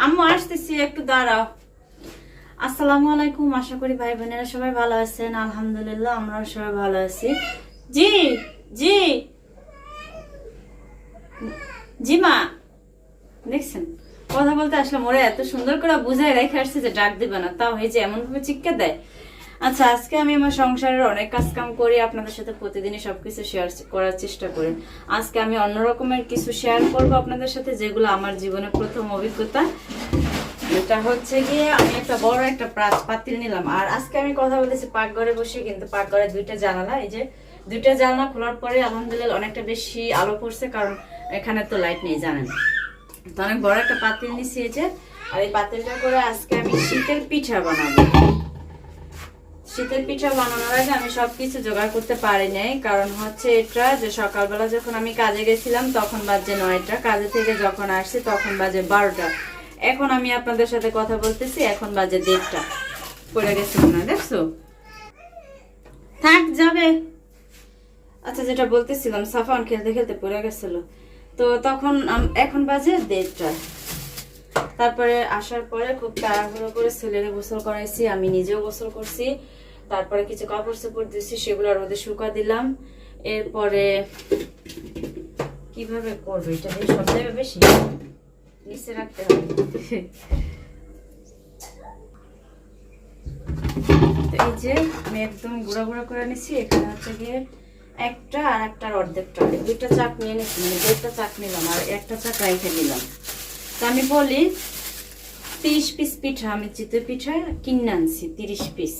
আম্মু আসতেছি, একটু দাঁড়াও। আসসালামু আলাইকুম, আশা করি ভাই বোনেরা সবাই ভালো আছেন। আলহামদুলিল্লাহ আমরা সবাই ভালো আছি। জি জি জি মা, দেখছেন কথা বলতে আসলে মোরে এত সুন্দর করে বুঝাই রেখে আসছে যে ডাক দিবে না, তাও এই যে এমন ভাবে চিৎকার দেয়। আচ্ছা, আজকে আমি আমার সংসারের অনেক কাজ কাম করি, আপনাদের সাথে প্রতিদিনই সবকিছু শেয়ার করার চেষ্টা করি। আজকে আমি অন্য রকমের কিছু শেয়ার করব আপনাদের সাথে, যেগুলো আমার জীবনের প্রথম অভিজ্ঞতা। এটা হচ্ছে গিয়ে আমি একটা বড় একটা পাতিল নিলাম, আর আজকে আমি কথা বলতেছি পাকঘরে বসে, কিন্তু পাকঘরে দুইটা জানালা, এই যে দুইটা জানালা খোলার পরে আলহামদুলিল্লাহ অনেকটা বেশি আলো পড়ছে, কারণ এখানে তো লাইট নেই জানেন। তো অনেক বড় একটা পাতিল নিছি এই যে, আর এই পাতিলটা করে আজকে আমি শীতের পিঠা বানাবো। শীতের পিঠা বানানোর আগে আমি সবকিছু জোগাড় করতে পারি নাই, কারণ হচ্ছে এটা যে সকালবেলা যখন আমি কাজে গেছিলাম তখন বাজে 9টা, কাজে থেকে যখন আসছি তখন বাজে 12টা। এখন আমি আপনাদের সাথে কথা বলতেছি, এখন বাজে 1:30টা। পড়ে গেছিল না, দেখছো? থাক যাবে। আচ্ছা, যেটা বলতেছিলাম, সাফান খেলতে খেলতে পড়ে গেছিল, তো তখন এখন বাজে 1:30টা। তারপরে আসার পরে খুব তাড়াহুড়ো করে ছেলেরে গোসল করাইছি, আমি নিজেও গোসল করছি। তারপরে কিছু কাপড় চোপড় দিয়েছি, সেগুলো রোদে শুকা দিলাম। এরপরে কিভাবে করবো এটা দিয়ে সব জায়গায় বেশি নিচে রাখতে হবে। এই যে আমি একদম গুঁড়া গুঁড়া করে নিচ্ছি। এখানে হচ্ছে গিয়ে একটা আর একটার অর্ধেকটা, দুইটা চাক নিয়ে নিচ্ছি, মানে দুইটা চাক নিলাম আর একটা চাক রেখে নিলাম। তো আমি বলি 30 পিস পিঠা, আমি চিতই পিঠা কিনে আনছি 30 পিস।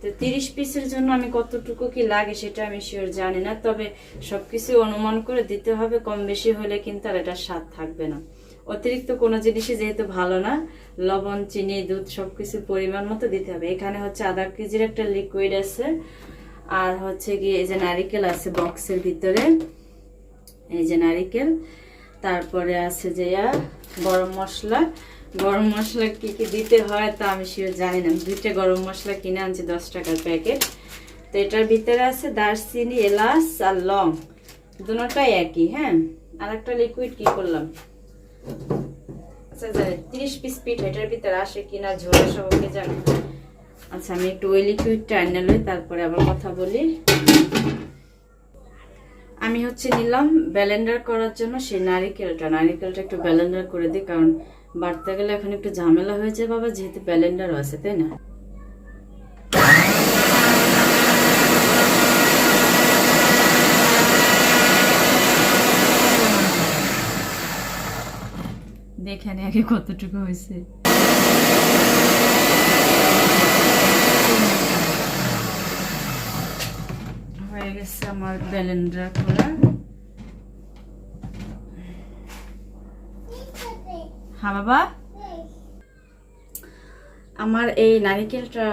তো 30 পিসের জন্য আমি কতটুকু কি লাগে সেটা আমি শিওর জানি না, তবে সবকিছু অনুমান করে দিতে হবে। কম বেশি হলে কিন্তু আর এটা স্বাদ থাকবে না। অতিরিক্ত কোনো জিনিসই যেহেতু ভালো না, লবণ চিনি দুধ সবকিছু পরিমাণ মতো দিতে হবে। এখানে হচ্ছে আধা কেজির একটা লিকুইড আছে, আর হচ্ছে গিয়ে এই যে নারিকেল আছে বক্সের ভিতরে, এই যে নারিকেল। তারপরে আছে যে গরম মশলা। গরম মশলা কি কি দিতে হয় তা আমি শিওর জানি না। 2টা গরম মশলা কিনে আনছি 10 টাকার প্যাকেট। তো এটার ভিতরে আছে দারচিনি, এলাচ আর লং, দুটোটাই একই। হ্যাঁ, আর একটা লিকুইড কি করলাম, আচ্ছা 30 পিস পিঠা এটার ভিতরে আসে কিনা ঝোলা সব ওকে জানি। আচ্ছা, আমি একটু ওই লিকুইডটা এনে লই, তারপরে আবার কথা বলি। আমি হচ্ছে নিলাম ব্লেন্ডার করার জন্য সেই নারিকেলটা একটু ব্লেন্ডার করে দিই, কারণ বাড়তে গেলে এখন একটু ঝামেলা হয়েছে বাবা, যেহেতু ব্লেন্ডারও আছে, তাই না? দেখেন আগে কতটুকু হয়েছে। হয়ে গেছে আমার ব্লেন্ডার করা। হ্যাঁ বাবা, আমার এই নারিকেলটা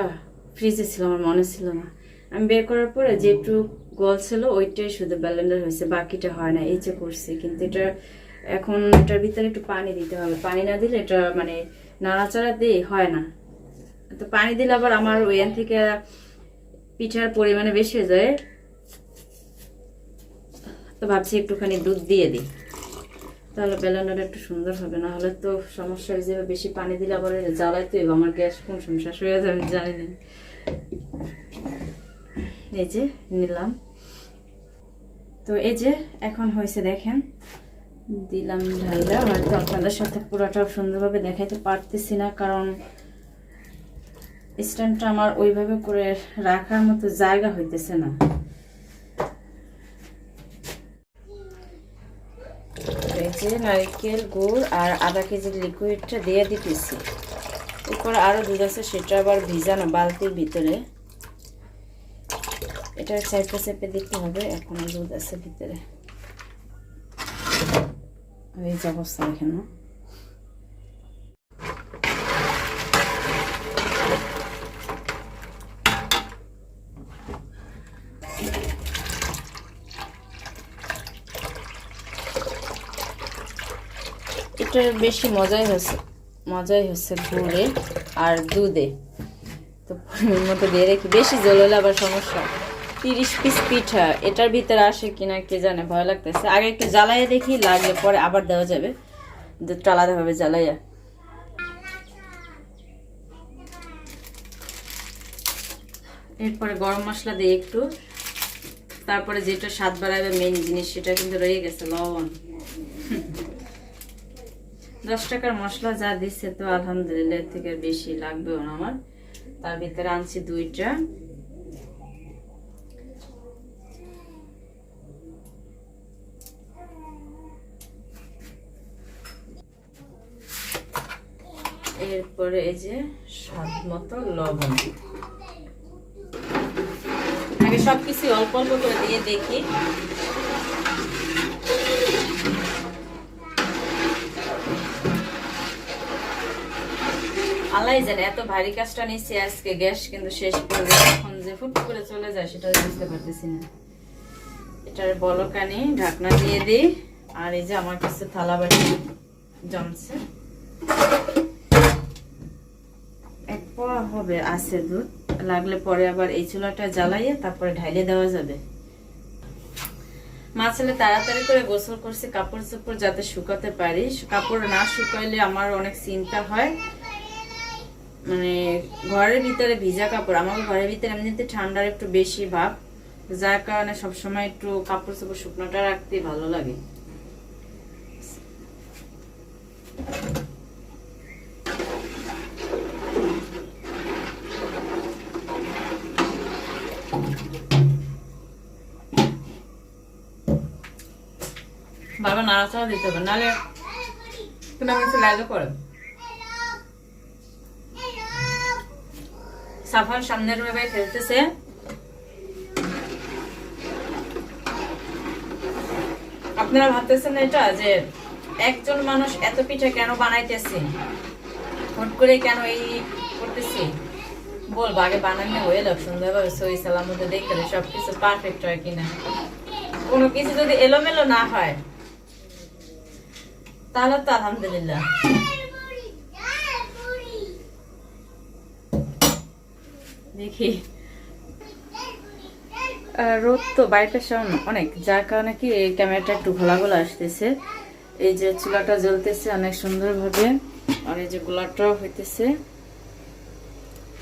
ফ্রিজে ছিল, আমার মনে ছিল না। আমি বের করার পরে যেটুকু গোল ছিল ওইটাই শুধু ব্লেন্ডার হয়েছে, বাকিটা হয় না। এই যে করছি, কিন্তু এটা এখন এটার ভিতরে একটু পানি দিতে হবে। পানি না দিলে এটা মানে নাড়াচাড়া দিয়ে হয় না। তো পানি দিলে আবার আমার ওইখান থেকে পিঠার পরিমাণে বেশি হয়ে যায়, তো ভাবছি একটুখানি দুধ দিয়ে দিই, তাহলে ব্লেন্ডারটা একটু সুন্দর হবে। না হলে তো সমস্যা হয়ে যাবে, বেশি পানি দিলে আবার জ্বালাই তো আমার গ্যাস কোন সমস্যা হয়ে যাবে আমি জানি না। এই যে নিলাম, তো এই যে এখন হয়েছে দেখেন, দিলাম ঢাইলা। হয়তো আপনাদের সাথে পুরোটা সুন্দরভাবে দেখাইতে পারতেছি না, কারণ স্ট্যান্ডটা আমার ওইভাবে করে রাখার মতো জায়গা হইতেছে না। এই যে নারকেল গুড় আর আধা কেজি লিকুইডটা দিয়ে দিতেছি। এরপর আরো দুধ আছে, সেটা আবার ভিজানো বালতির ভিতরে, এটা চেপে চেপে দিতে হবে। এখন দুধ আছে ভিতরে, এই যে অবস্থা দেখেন না। এটা বেশি মজাই হচ্ছে গুড়ে আর দুধে। তো পরিমাণ মতো দিয়ে রেখি, বেশি জল হলে আবার সমস্যা। 30 পিস পিঠা এটার ভিতরে আসে কিনা কে জানে, ভয় লাগতেছে। আগে একটু জ্বালাইয়া দেখি, লাগলে পরে আবার দেওয়া যাবে, দুধটা আলাদাভাবে জ্বালাইয়া। এরপরে গরম মশলা দিই একটু, তারপরে যেটা স্বাদ বাড়াবে মেইন জিনিস সেটা কিন্তু রয়ে গেছে, লবণ। 10 টাকার মশলা যা দিচ্ছে তো আলহামদুলিল্লাহ, এর থেকে বেশি লাগবেও না আমার। তার ভিতরে আনছি 2টা। এরপরে এই যে স্বাদ মতো লবণ। আগে সবকিছু অল্প অল্প করে দিয়ে দেখি। আল্লাহ জানে এত ভারী কাজটা নিচ্ছি আজকে, গ্যাস কিন্তু শেষ করে এখন যে ফুট করে চলে যায় সেটা বুঝতে পারতেছি না। এটার বলকানি ঢাকনা দিয়ে দিই। আর এই যে আমার কাছে থালা বাটি জমছে, 1 পোয়া হবে আছে দুধ, লাগলে পরে আবার এই চুলাটা জ্বালাইয়ে তারপরে ঢাইলে দেওয়া যাবে। মা ছেলে তাড়াতাড়ি করে গোসল করছে, কাপড় চোপড় যাতে শুকাতে পারি। কাপড় না শুকাইলে আমার অনেক চিন্তা হয়, মানে ঘরের ভিতরে ভিজা কাপড়, আমার ঘরের ভিতরে এমনিতে ঠান্ডার একটু বেশি ভাব, যার কারণে সবসময় একটু কাপড় চোপড় শুকনোটা রাখতে ভালো লাগে। বাবা নাড়াচাড়া দিতে হবে, নাহলে তুমি আমার কাছে লাইলে করে। সাফান সামনের রুমে খেলতেছে। আপনারা ভাবতেছেন এটা যে একজন মানুষ এত পিঠা কেন বানাইতেছে, হুট করে কেন এই করতেছি, বলবো আগে বানানো হয়ে যাক সুন্দরভাবে, সহি সালাম মধ্যে দেখতে সবকিছু পারফেক্ট হয় কিনা। কোনো কিছু যদি এলোমেলো না হয় তাহলে তো আলহামদুলিল্লাহ। দেখি রোদ তো বাইরেটা অনেক, যার কারণে কি এই ক্যামেরাটা একটু ঘোলা ঘোলা আসতেছে। এই যে চুলাটা জ্বলতেছে অনেক সুন্দর ভাবে, আর এই যে গোলাটাও হইতেছে,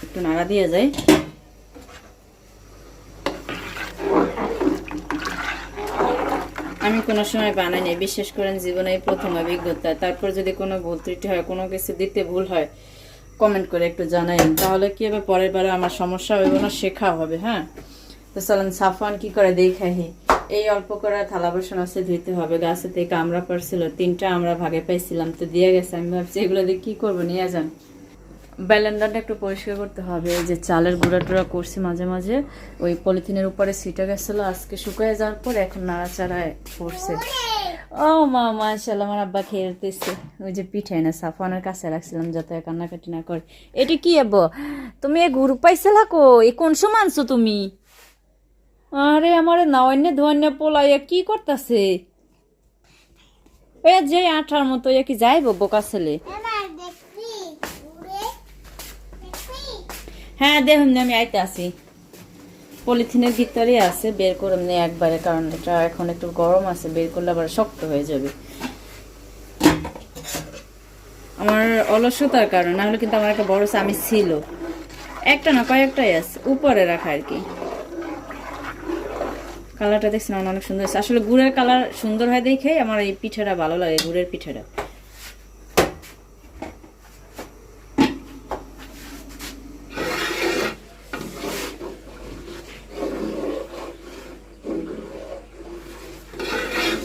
একটু নাড়া দিয়ে যায়। আমি কোনো সময় বানাইনি, বিশেষ করে জীবনে প্রথম অভিজ্ঞতা। তারপর যদি কোনো ভুল ত্রুটি হয়, কোনো কিছু দিতে ভুল হয়, কমেন্ট করে একটু জানাইন, তাহলে কি হবে পরের বারে আমার সমস্যা হইব না, শেখা হবে। হ্যাঁ, তো চলেন সাফওয়ান কি করে দেখাই। এই অল্প করে থালা বাসন আছে, ধুইতে হবে। গাছে থেকে আমরা পারছিল 3টা আমরা ভাগে পাইছিলাম, তো দিয়ে গেছে। আমি ভাবছি এগুলো দিয়ে কি করবো, নিয়ে যান। ব্যালেন্ডারটা একটু পরিষ্কার করতে হবে। এই যে চালের গুঁড়া টুড়া করছি মাঝে মাঝে, ওই পলিথিনের উপরে ছিটে গেছিল, আজকে শুকিয়ে যাওয়ার পর এখন নাড়াচাড়ায় পড়ছে। ও মা, মাশাআল্লাহ, আমার আব্বা খেলতেছে। ওই যে পিঠে না সাফওয়ানের কাছে রাখছিলাম যাতে কান্নাকাটি না করে। এটা কি আব্বা, তুমি এ ঘুর পাইছিলা কো? এ কোন সময় আনছো তুমি? আরে আমার নাওয়ান্য ধোয়ান্য পোলাইয়া কি করতেছে? এ যে আঠার মতো কি যাইব বোকা ছেলে। হ্যাঁ দেখুন, আমি আইতে আসি। পলিথিনের ভিতরে আছে, বের করে এমনি একবারে, কারণ এটা এখন একটু গরম আছে, বের করলে আবার শক্ত হয়ে যাবে। আমার অলসতার কারণ, না হলে কিন্তু আমার একটা বড় চামি ছিল, একটা না কয়েকটাই আছে উপরে রাখা আর কি। কালারটা দেখছি না অনেক সুন্দর আছে। আসলে গুড়ের কালার সুন্দর হয় দেখে আমার এই পিঠাটা ভালো লাগে, গুড়ের পিঠাটা।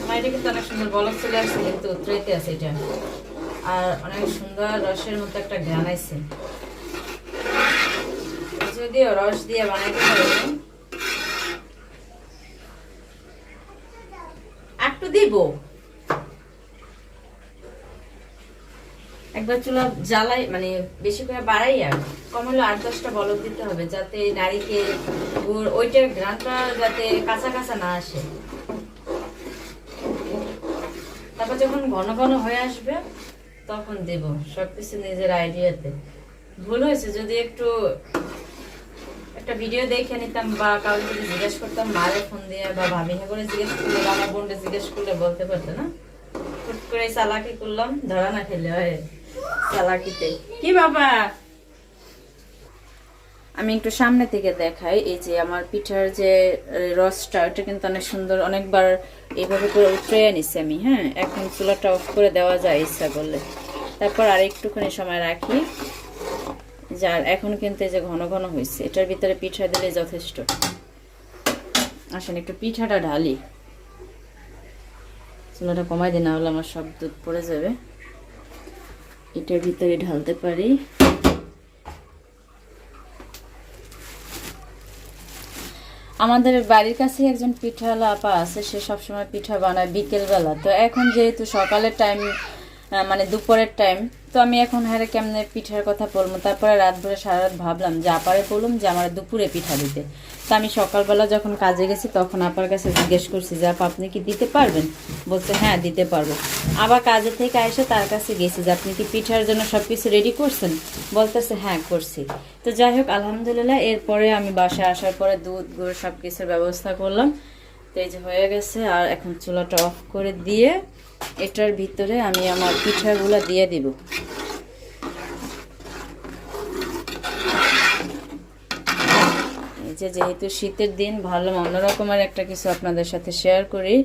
আমার এটা কিন্তু অনেক সুন্দর বলক চলে আসছে, কিন্তু উতরাইতে আছে এটা, আর অনেক সুন্দর রসের মতো একটা ঘ্রাণ আছে। যদিও রস দিয়ে বানাইতে পারবো, একটু দিব। একবার চুলা জ্বালাই, মানে বেশি করে বাড়াই, আর কম হলে 8-10টা বলক দিতে হবে, যাতে নারিকেল গুড় ওইটার ঘ্রাণটা যাতে কাঁচা কাঁচা না আসে। তারপর যখন ঘন ঘন হয়ে আসবে তখন দেব, সবকিছু নিজের আইডিয়াতে। ভুল হয়েছে যদি একটু একটা ভিডিও দেখে নিতাম, বা কাউকে যদি জিজ্ঞেস করতাম, মারে ফোন দিয়ে বা ভাবিনা করে জিজ্ঞেস করলে, আমার বোনকে জিজ্ঞেস করলে বলতে পারতো না। হুট করে চালাকি করলাম, ধরা না খেলে হয় চালাকিতে। কি বাবা আমি একটু সামনে থেকে দেখাই। এই যে আমার পিঠার যে রসটা, ওটা কিন্তু অনেক সুন্দর, অনেকবার এইভাবে করে উঠে নিছি আমি। হ্যাঁ, এখন চুলাটা অফ করে দেওয়া যায় ইচ্ছা করলে। তারপর আর একটুখানি সময় রাখি। যার এখন কিন্তু এই যে ঘন ঘন হয়েছে, এটার ভিতরে পিঠা দিলে যথেষ্ট। আসেন একটু পিঠাটা ঢালি। চুলাটা কমাই দিই, না হলে আমার সব দুধ পড়ে যাবে। এটার ভিতরে ঢালতে পারি। আমাদের বাড়ির কাছে একজন পিঠাওয়ালা আপা আছে, সে সবসময় পিঠা বানায় বিকেলবেলা। তো এখন যেহেতু সকালের টাইম, মানে দুপুরের টাইম, তো আমি এখন হ্যাঁ কেমনে পিঠার কথা বলবো। তারপরে রাত ভরে সারা রাত ভাবলাম যে আপারে বললাম যে আমার দুপুরে পিঠা দিতে। তো আমি সকালবেলা যখন কাজে গেছি তখন আপার কাছে জিজ্ঞেস করছি যে আপা আপনি কি দিতে পারবেন? বলছে হ্যাঁ দিতে পারবো। আবার কাজে থেকে এসে তার কাছে গেছি যে আপনি কি পিঠার জন্য সব কিছু রেডি করছেন? বলতেছে হ্যাঁ করছি। তো যাই হোক আলহামদুলিল্লাহ। এরপরে আমি বাসায় আসার পরে দুধ গুড় সব কিছুর ব্যবস্থা করলাম। তো এই যে হয়ে গেছে। আর এখন চুলাটা অফ করে দিয়ে এটার ভিতরে আমি আমার পিঠাগুলো দিয়ে দিব। এই যে যেহেতু শীতের দিন, ভাবলাম অন্যরকমের একটা কিছু আপনাদের সাথে শেয়ার করি।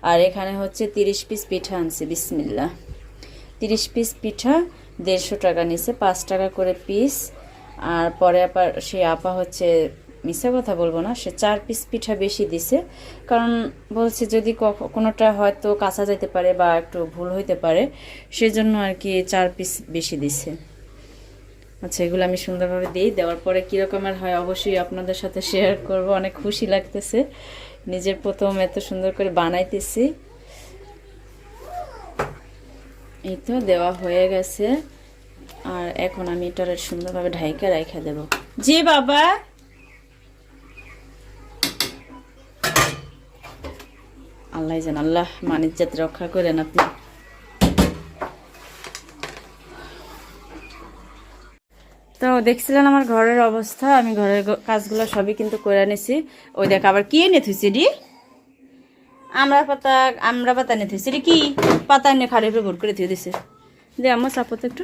আর এখানে হচ্ছে 30 পিস পিঠা আনছি। বিসমিল্লাহ। 30 পিস পিঠা 150 টাকা নিছে, 5 টাকা করে পিস। আর পরে আবার সে আপা হচ্ছে, মিথ্যা কথা বলবো না, সে 4 পিস পিঠা বেশি দিছে। কারণ বলছে যদি কোনোটা হয়তো কাঁচা যেতে পারে বা একটু ভুল হইতে পারে, সেজন্য আর কি 4 পিস বেশি দিছে। আচ্ছা, এগুলো আমি সুন্দরভাবে দিই। দেওয়ার পরে কীরকমের হয় অবশ্যই আপনাদের সাথে শেয়ার করব। অনেক খুশি লাগতেছে, নিজের প্রথম এত সুন্দর করে বানাইতেছি। এই তো দেওয়া হয়ে গেছে। আর এখন আমি এটা সুন্দরভাবে ঢাইকা রাখা দেব। জি বাবা। আল্লাহ জান, আল্লাহ মানিজ্জাত রক্ষা করেন আপনি। তো দেখছিলেন আমার ঘরের অবস্থা। আমি ঘরের কাজগুলো সবই কিন্তু করে নিছি। ওই দেখ আবার কি এনে থুইছি রে, আমরা পাতা এনে থুইছি রে। কি পাতা এনে খাড়ি উপরে ভোট করে থুয়ে দিছে। যে আমার চাপতে একটু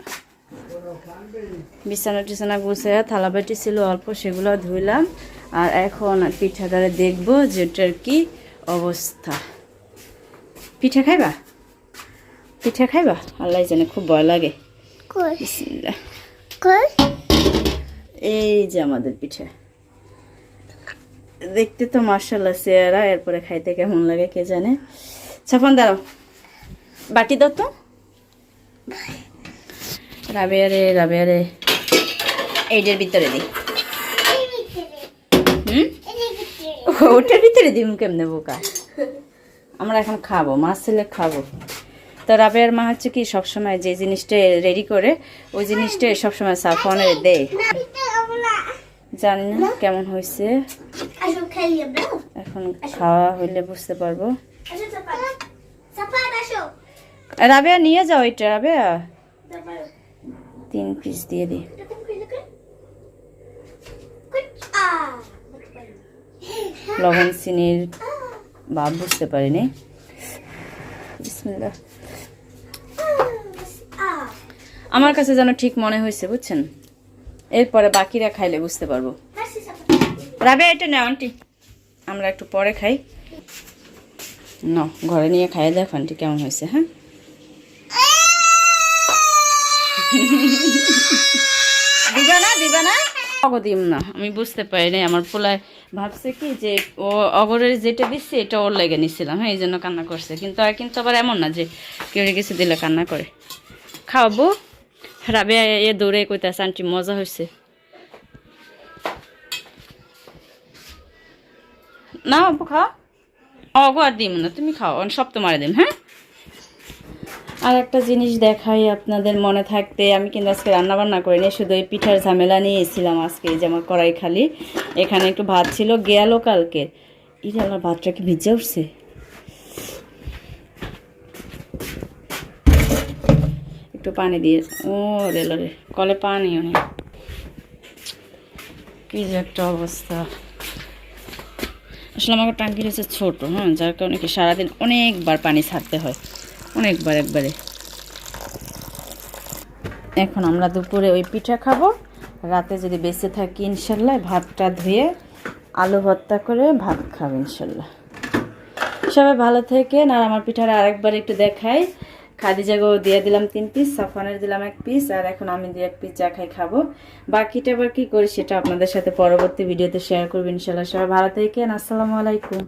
বিছানা টিছানা গুছাইয়া থালা বাটি ছিল অল্প, সেগুলো ধুইলাম। আর এখন পিঠাটারে দেখবো যেটার কি অবস্থা। পিঠা খাইবা? পিঠা খাইবা? আল্লাহ জানে, খুব ভয় লাগে। এই যে আমাদের পিঠা দেখতে তো মাশাআল্লাহ চেহারা, এরপরে খাইতে কেমন লাগে কে জানে। ছাপান দাঁড়াও, বাটি দাও তো। রাবেয়া রে এইটার ভিতরে দিই। ওটার ভিতরে দিই কেমনে বোকা? আমরা এখন খাবো, মাছ ছেলে খাবো। তো রাবেয়ার মা হচ্ছে কি সবসময় যে জিনিসটা রেডি করে ওই জিনিসটা সবসময় সাফনে দেয়। জানি না কেমন হয়েছে, এখন খাওয়া হইলে বুঝতে পারবো। রাবেয়া নিয়ে যাও এটা। রাবেয়া 3 পিস দিয়ে দিই। লবণ চিনির ভাব বুঝতে পারিনি। বিসমিল্লাহ। আমার কাছে যেন ঠিক মনে হয়েছে, বুঝছেন। এরপরে বাকিরা খাইলে বুঝতে পারবো। রাবেয়া এটা নাও আন্টি, আমরা একটু পরে খাই। না, ঘরে নিয়ে খাইয়ে দেখো আন্টি কেমন হয়েছে। হ্যাঁ, দিবা না দিম না। আমি বুঝতে পারি নাই, আমার পোলায় ভাবছে কি যে ও অগরের যেটা দিচ্ছে এটা ওর লেগে নিছিলাম। হ্যাঁ, এই জন্য কান্না করছে। কিন্তু আবার এমন না যে কেউ কিছু দিলে কান্না করে। খাওয়াবো। রাবেয়া এ দৌড়ে কইতাছে আন্টি মজা হয়েছে। না অপু খাও। অগো আর দিম না, তুমি খাও, সব তোমারে দিম। হ্যাঁ, আর একটা জিনিস দেখাই আপনাদের মনে থাকতে, আমি কিন্তু আজকে রান্নাবান্না করিনি, শুধু এই পিঠার ঝামেলা নিয়ে এসেছিলাম আজকে। যে আমার কড়াই খালি, এখানে একটু ভাত ছিল গেল কালকে। এটা আমার ভাতটা কি ভিজে উঠছে। একটু পানি দিয়ে, ও রে কলে পানিও নেই, কি যে একটা অবস্থা। আসলে আমার টাঙ্কি হচ্ছে ছোট, হ্যাঁ, যার কারণে কি সারাদিন অনেকবার পানি ছাড়তে হয়, অনেকবার একবারে। এখন আমরা দুপুরে ওই পিঠা খাবো রাতে যদি বেঁচে থাকি ইনশাল্লাহ ভাতটা ধুয়ে আলু ভর্তা করে ভাত খাবো ইনশাল্লাহ। সবাই ভালো থেকেন। আর আমার পিঠার আরেকবার একটু দেখাই। খাদিজাকেও দিয়ে দিলাম 3 পিস, সাফানের দিলাম 1 পিস, আর এখন আমি 2 পিস চা খাই খাবো। বাকিটা আবার কি করি সেটা আপনাদের সাথে পরবর্তী ভিডিওতে শেয়ার করবো ইনশাল্লাহ। সবাই ভালো থেকেন। আসসালামু আলাইকুম।